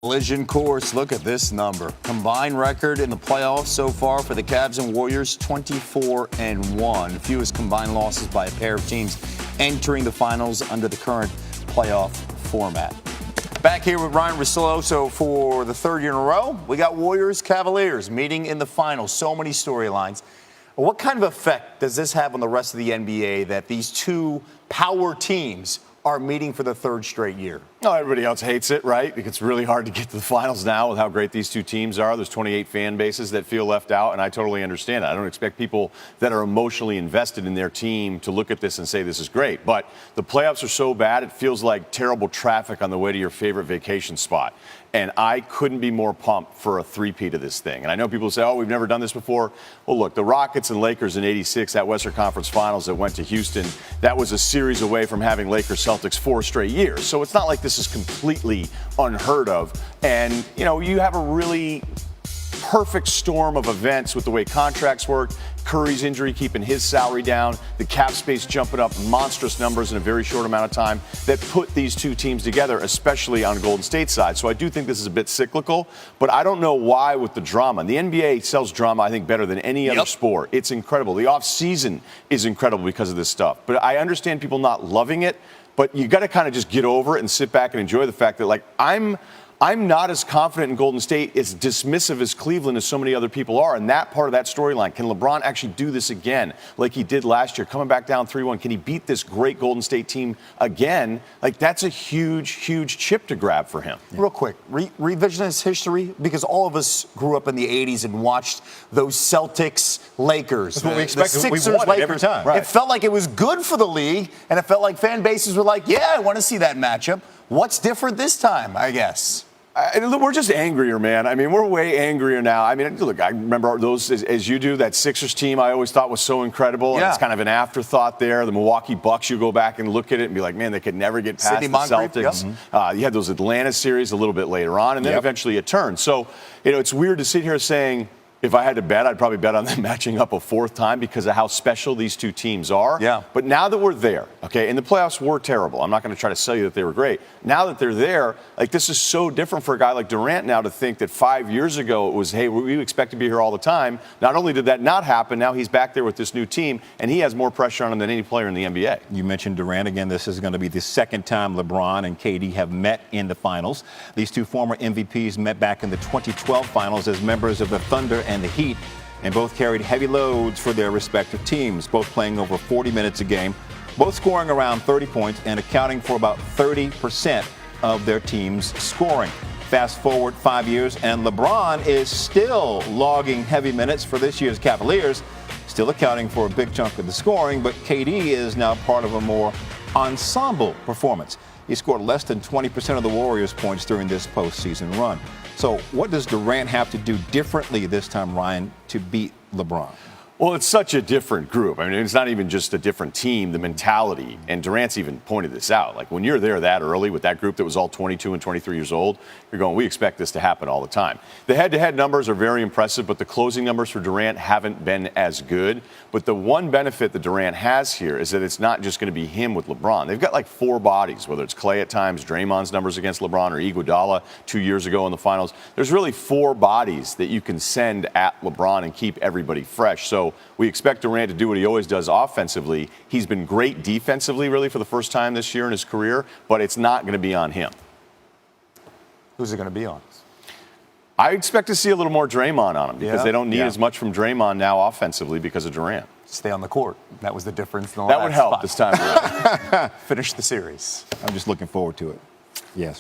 Collision course, look at this number. Combined record in the playoffs so far for the Cavs and Warriors, 24-1. Fewest combined losses by a pair of teams entering the finals under the current playoff format. Back here with Ryan Russillo. So for the third year in a row, we got Warriors, Cavaliers meeting in the finals. So many storylines. What kind of effect does this have on the rest of the NBA that these two power teams are meeting for the third straight year? No, everybody else hates it, right? It's really hard to get to the finals now with how great these two teams are. There's 28 fan bases that feel left out, and I totally understand it. I don't expect people that are emotionally invested in their team to look at this and say this is great. But the playoffs are so bad, it feels like terrible traffic on the way to your favorite vacation spot. And I couldn't be more pumped for a three-peat of this thing. And I know people say, oh, we've never done this before. Well, look, the Rockets and Lakers in '86, that Western Conference Finals that went to Houston, that was a series away from having Lakers-Celtics 4 straight years. So it's not like this is completely unheard of. And, you know, you have a really perfect storm of events with the way contracts work. Curry's injury keeping his salary down, the cap space jumping up monstrous numbers in a very short amount of time that put these two teams together, especially on Golden State's side. So I do think this is a bit cyclical, but I don't know why with the drama. And the NBA sells drama, I think, better than any other sport. It's incredible. The offseason is incredible because of this stuff. But I understand people not loving it, but you got to kind of just get over it and sit back and enjoy the fact that, like, I'm not as confident in Golden State, as dismissive as Cleveland as so many other people are. And that part of that storyline, can LeBron actually do this again like he did last year, coming back down 3-1? Can he beat this great Golden State team again? Like, that's a huge, huge chip to grab for him. Yeah. Real quick, revisionist history, because all of us grew up in the 80s and watched those Celtics, Lakers. That's what we expected. The Sixers, we won Lakers. every time. Right. It felt like it was good for the league, and it felt like fan bases were like, yeah, I want to see that matchup. What's different this time, I guess? We're just angrier, man. I mean, we're way angrier now. I mean, look, I remember those, as you do, that Sixers team I always thought was so incredible. Yeah. And it's kind of an afterthought there. The Milwaukee Bucks, you go back and look at it and be like, man, they could never get past the Celtics. Yep. You had those Atlanta series a little bit later on, and then eventually it turned. So, you know, it's weird to sit here saying, if I had to bet, I'd probably bet on them matching up a fourth time because of how special these two teams are. Yeah. But now that we're there, okay, and the playoffs were terrible. I'm not going to try to sell you that they were great. Now that they're there, like, this is so different for a guy like Durant now to think that 5 years ago it was, hey, we expect to be here all the time. Not only did that not happen, now he's back there with this new team, and he has more pressure on him than any player in the NBA. You mentioned Durant again. This is going to be the second time LeBron and KD have met in the finals. These two former MVPs met back in the 2012 finals as members of the Thunder and the Heat, and both carried heavy loads for their respective teams, both playing over 40 minutes a game, both scoring around 30 points and accounting for about 30% of their team's scoring. Fast forward 5 years, and LeBron is still logging heavy minutes for this year's Cavaliers, still accounting for a big chunk of the scoring, but KD is now part of a more ensemble performance. He scored less than 20% of the Warriors' points during this postseason run. So what does Durant have to do differently this time, Ryan, to beat LeBron? Well, it's such a different group. I mean, it's not even just a different team, the mentality. And Durant's even pointed this out. Like, when you're there that early with that group that was all 22 and 23 years old, you're going, we expect this to happen all the time. The head-to-head numbers are very impressive, but the closing numbers for Durant haven't been as good. But the one benefit that Durant has here is that it's not just going to be him with LeBron. They've got like 4 bodies, whether it's Clay at times, Draymond's numbers against LeBron, or Iguodala 2 years ago in the finals. There's really 4 bodies that you can send at LeBron and keep everybody fresh. So we expect Durant to do what he always does offensively. He's been great defensively, really, for the first time this year in his career, but it's not going to be on him. Who's it going to be on? I expect to see a little more Draymond on him because they don't need as much from Draymond now offensively because of Durant. Stay on the court. That was the difference in the that last would help spot. this time. Finish the series. I'm just looking forward to it. Yes.